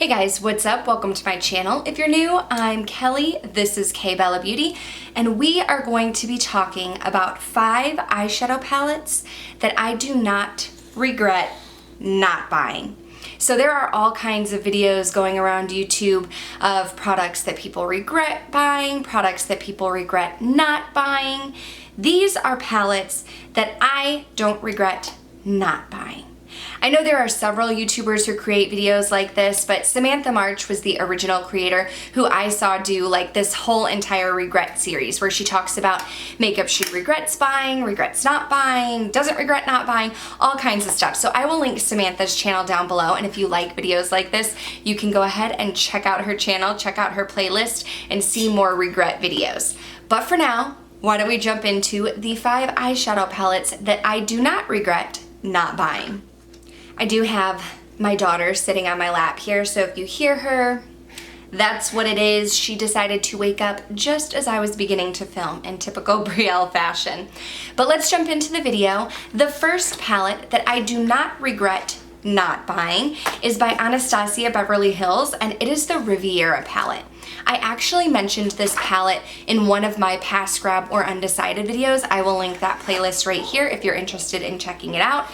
Hey guys, what's up? Welcome to my channel. If you're new, I'm Kelly, this is K Bella Beauty, and we are going to be talking about 5 eyeshadow palettes that I do not regret not buying. So there are all kinds of videos going around YouTube of products that people regret buying, products that people regret not buying. These are palettes that I don't regret not buying. I know there are several YouTubers who create videos like this, but Samantha March was the original creator who I saw do like this whole entire regret series where she talks about makeup she regrets buying, regrets not buying, doesn't regret not buying, all kinds of stuff. So I will link Samantha's channel down below, and if you like videos like this, you can go ahead and check out her channel, check out her playlist, and see more regret videos. But for now, why don't we jump into the 5 eyeshadow palettes that I do not regret not buying. I do have my daughter sitting on my lap here, so if you hear her, that's what it is. She decided to wake up just as I was beginning to film in typical Brielle fashion. But let's jump into the video. The first palette that I do not regret not buying is by Anastasia Beverly Hills, and it is the Riviera palette. I actually mentioned this palette in one of my past grab or undecided videos. I will link that playlist right here if you're interested in checking it out.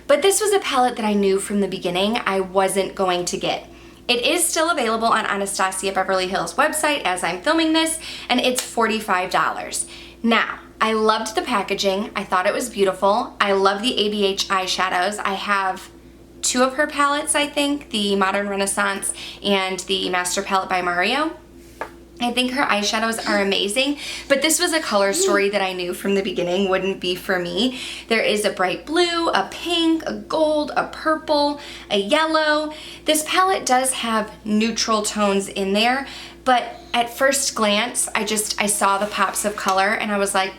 But this was a palette that I knew from the beginning I wasn't going to get. It is still available on Anastasia Beverly Hills website as I'm filming this, and it's $45. Now, I loved the packaging. I thought it was beautiful. I love the ABH eyeshadows. I have 2 of her palettes, I think, the Modern Renaissance and the Master Palette by Mario. I think her eyeshadows are amazing, but this was a color story that I knew from the beginning wouldn't be for me. There is a bright blue, a pink, a gold, a purple, a yellow. This palette does have neutral tones in there, but at first glance, I saw the pops of color and I was like,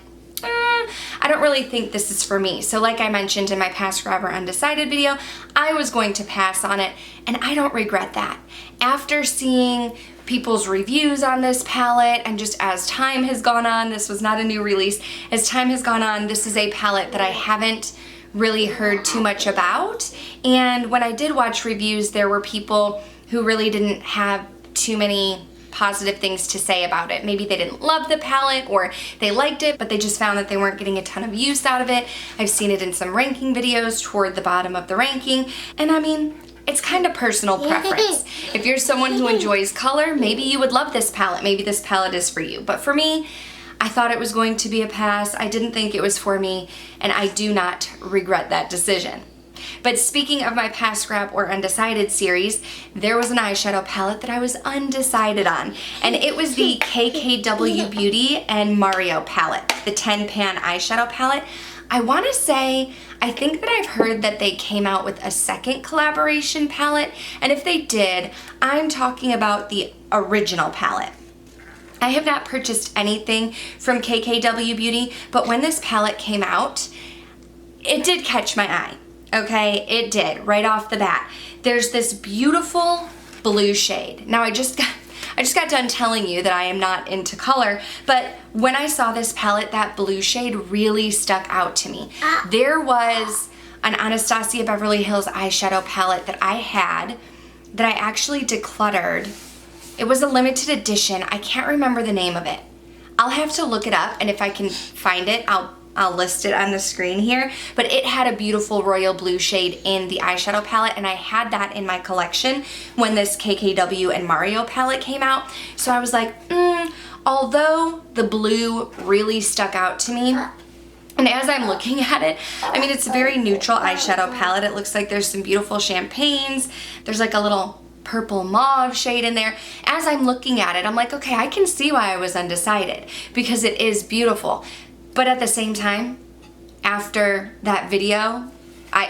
I don't really think this is for me. So like I mentioned in my past grab or undecided video, I was going to pass on it, and I don't regret that. After seeing people's reviews on this palette, and just as time has gone on, this was not a new release, as time has gone on, this is a palette that I haven't really heard too much about. And when I did watch reviews, there were people who really didn't have too many positive things to say about it. Maybe they didn't love the palette, or they liked it, but they just found that they weren't getting a ton of use out of it. I've seen it in some ranking videos toward the bottom of the ranking, and I mean, it's kind of personal preference. If you're someone who enjoys color, maybe you would love this palette. Maybe this palette is for you. But for me, I thought it was going to be a pass. I didn't think it was for me, and I do not regret that decision. But speaking of my past grab or undecided series, there was an eyeshadow palette that I was undecided on, and it was the KKW Beauty and Mario palette, the 10 pan eyeshadow palette. I want to say, I think that I've heard that they came out with a second collaboration palette, and if they did, I'm talking about the original palette. I have not purchased anything from KKW Beauty, but when this palette came out, it did catch my eye. Okay, it did, right off the bat. There's this beautiful blue shade. Now I just got done telling you that I am not into color, but when I saw this palette, that blue shade really stuck out to me. There was an Anastasia Beverly Hills eyeshadow palette that I had that I actually decluttered. It was a limited edition. I can't remember the name of it. I'll have to look it up, and if I can find it, I'll list it on the screen here, but it had a beautiful royal blue shade in the eyeshadow palette, and I had that in my collection when this KKW and Mario palette came out. So I was like, although the blue really stuck out to me, and as I'm looking at it, I mean, it's a very neutral eyeshadow palette. It looks like there's some beautiful champagnes. There's like a little purple mauve shade in there. As I'm looking at it, I'm like, okay, I can see why I was undecided, because it is beautiful. But at the same time, after that video, I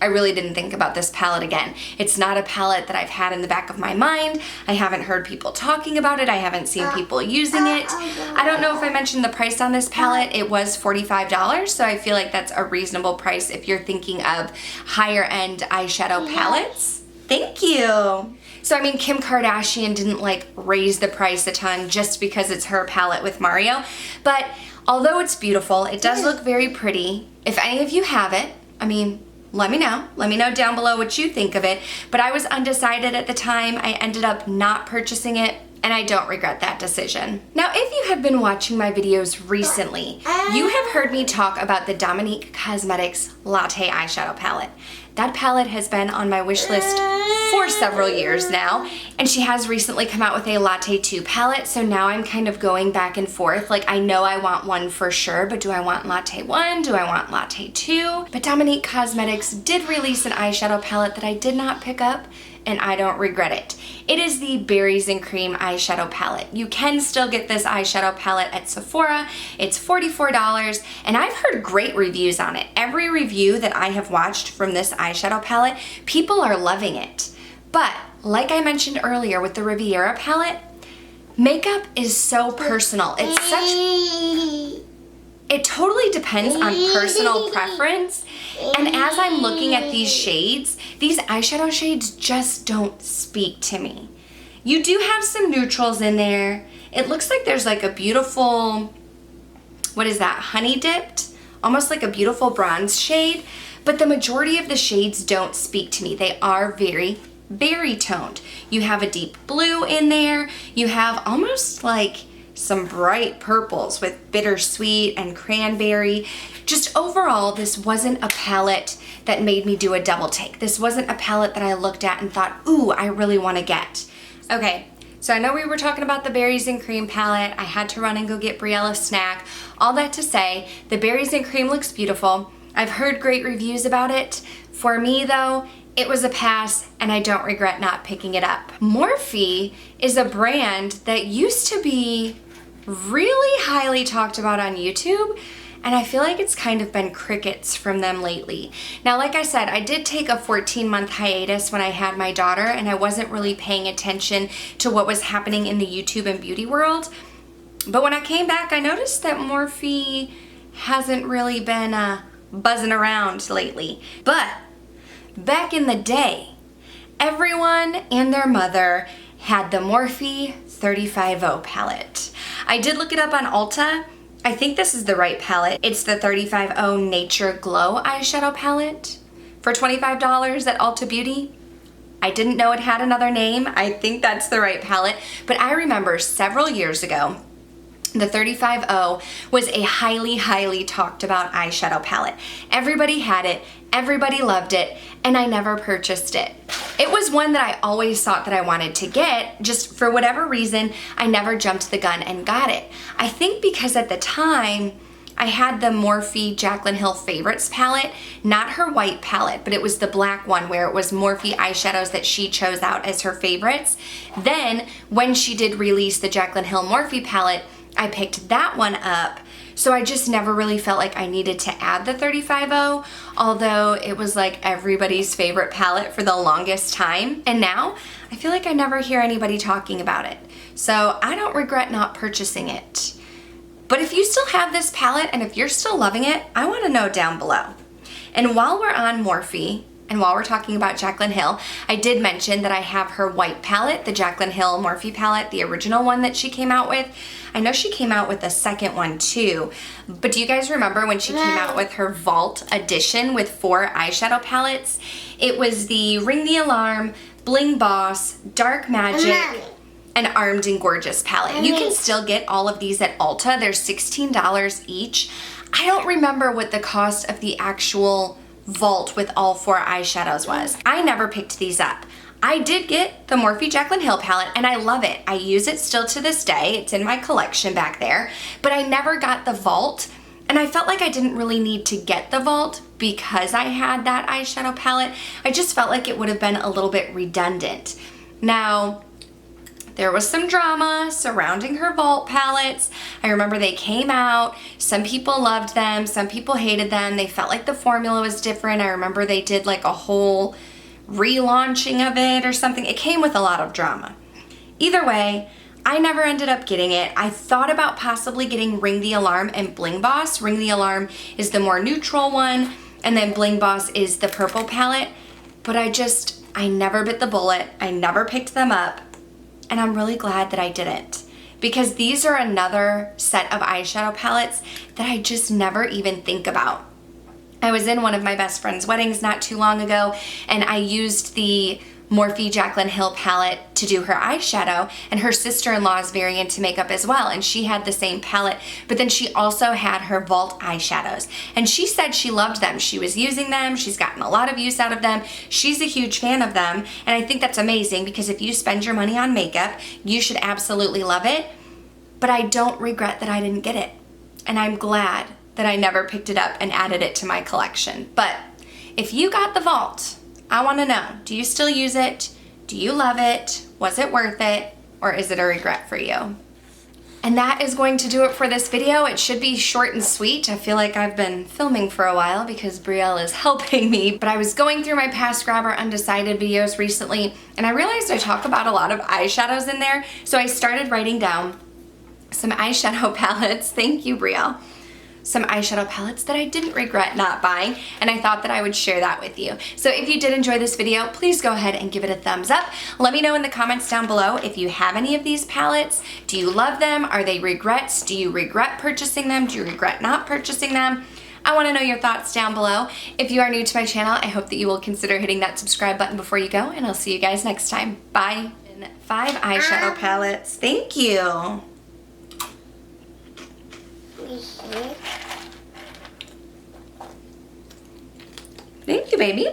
really didn't think about this palette again. It's not a palette that I've had in the back of my mind. I haven't heard people talking about it. I haven't seen people using it. I don't know if I mentioned the price on this palette. It was $45, so I feel like that's a reasonable price if you're thinking of higher end eyeshadow palettes. Thank you. So I mean, Kim Kardashian didn't like raise the price a ton just because it's her palette with Mario, but although it's beautiful, it does look very pretty. If any of you have it, I mean, let me know. Let me know down below what you think of it. But I was undecided at the time. I ended up not purchasing it, and I don't regret that decision. Now, if you have been watching my videos recently, you have heard me talk about the Dominique Cosmetics Latte Eyeshadow Palette. That palette has been on my wish list for several years now, and she has recently come out with a Latte 2 palette, so now I'm kind of going back and forth. Like, I know I want one for sure, but do I want Latte 1? Do I want Latte 2? But Dominique Cosmetics did release an eyeshadow palette that I did not pick up, and I don't regret it. It is the Berries and Cream eyeshadow palette. You can still get this eyeshadow palette at Sephora. It's $44, and I've heard great reviews on it. Every review that I have watched from this eyeshadow palette, people are loving it. But like I mentioned earlier with the Riviera palette, makeup is so personal. It totally depends on personal preference. And as I'm looking at these shades, these eyeshadow shades just don't speak to me. You do have some neutrals in there. It looks like there's like a beautiful, what is that, honey dipped? Almost like a beautiful bronze shade. But the majority of the shades don't speak to me. They are very berry toned. You have a deep blue in there. You have almost like some bright purples with bittersweet and cranberry. Just overall, this wasn't a palette that made me do a double take. This wasn't a palette that I looked at and thought, ooh, I really want to get. Okay, so I know we were talking about the Berries and Cream palette. I had to run and go get Brielle a snack. All that to say, the Berries and Cream looks beautiful. I've heard great reviews about it. For me though, it was a pass, and I don't regret not picking it up. Morphe is a brand that used to be really highly talked about on YouTube, and I feel like it's kind of been crickets from them lately. Now, like I said, I did take a 14-month hiatus when I had my daughter, and I wasn't really paying attention to what was happening in the YouTube and beauty world. But when I came back, I noticed that Morphe hasn't really been buzzing around lately. But back in the day, everyone and their mother had the Morphe 350 palette. I did look it up on Ulta. I think this is the right palette. It's the 350 Nature Glow eyeshadow palette for $25 at Ulta Beauty. I didn't know it had another name. I think that's the right palette, but I remember several years ago, the 350 was a highly, highly talked about eyeshadow palette. Everybody had it, everybody loved it, and I never purchased it. It was one that I always thought that I wanted to get, just for whatever reason, I never jumped the gun and got it. I think because at the time, I had the Morphe Jaclyn Hill Favorites palette, not her white palette, but it was the black one where it was Morphe eyeshadows that she chose out as her favorites. Then, when she did release the Jaclyn Hill Morphe palette, I picked that one up. So I just never really felt like I needed to add the 350, although it was like everybody's favorite palette for the longest time. And now I feel like I never hear anybody talking about it. So I don't regret not purchasing it. But if you still have this palette and if you're still loving it, I want to know down below. And while we're on Morphe, and while we're talking about Jaclyn Hill, I did mention that I have her white palette, the Jaclyn Hill Morphe palette, the original one that she came out with. I know she came out with a second one too, but do you guys remember when she came out with her Vault edition with 4 eyeshadow palettes? It was the Ring the Alarm, Bling Boss, Dark Magic, and Armed and Gorgeous palette. You can still get all of these at Ulta. They're $16 each. I don't remember what the cost of the actual Vault with all 4 eyeshadows was. I never picked these up. I did get the Morphe Jaclyn Hill palette, and I love it. I use it still to this day. It's in my collection back there, but I never got the Vault, and I felt like I didn't really need to get the Vault because I had that eyeshadow palette. I just felt like it would have been a little bit redundant. Now, there was some drama surrounding her Vault palettes. I remember they came out, some people loved them, some people hated them. They felt like the formula was different. I remember they did like a whole relaunching of it or something. It came with a lot of drama. Either way, I never ended up getting it. I thought about possibly getting Ring the Alarm and Bling Boss. Ring the Alarm is the more neutral one, and then Bling Boss is the purple palette, but I never bit the bullet. I never picked them up. And I'm really glad that I didn't, because these are another set of eyeshadow palettes that I just never even think about. I was in one of my best friend's weddings not too long ago, and I used the Morphe Jaclyn Hill palette to do her eyeshadow, and her sister-in-law is very into makeup as well, and she had the same palette, but then she also had her Vault eyeshadows, and she said she loved them. She was using them, she's gotten a lot of use out of them, she's a huge fan of them, and I think that's amazing because if you spend your money on makeup, you should absolutely love it, but I don't regret that I didn't get it, and I'm glad that I never picked it up and added it to my collection. But if you got the Vault, I want to know, do you still use it? Do you love it? Was it worth it? Or is it a regret for you? And that is going to do it for this video. It should be short and sweet. I feel like I've been filming for a while because Brielle is helping me, but I was going through my past grabber Undecided videos recently, and I realized I talk about a lot of eyeshadows in there, so I started writing down some eyeshadow palettes. Thank you, Brielle. Some eyeshadow palettes that I didn't regret not buying, and I thought that I would share that with you. So if you did enjoy this video, please go ahead and give it a thumbs up. Let me know in the comments down below if you have any of these palettes. Do you love them? Are they regrets? Do you regret purchasing them? Do you regret not purchasing them? I want to know your thoughts down below. If you are new to my channel, I hope that you will consider hitting that subscribe button before you go, and I'll see you guys next time. Bye. 5 eyeshadow palettes. Thank you. Thank you, baby.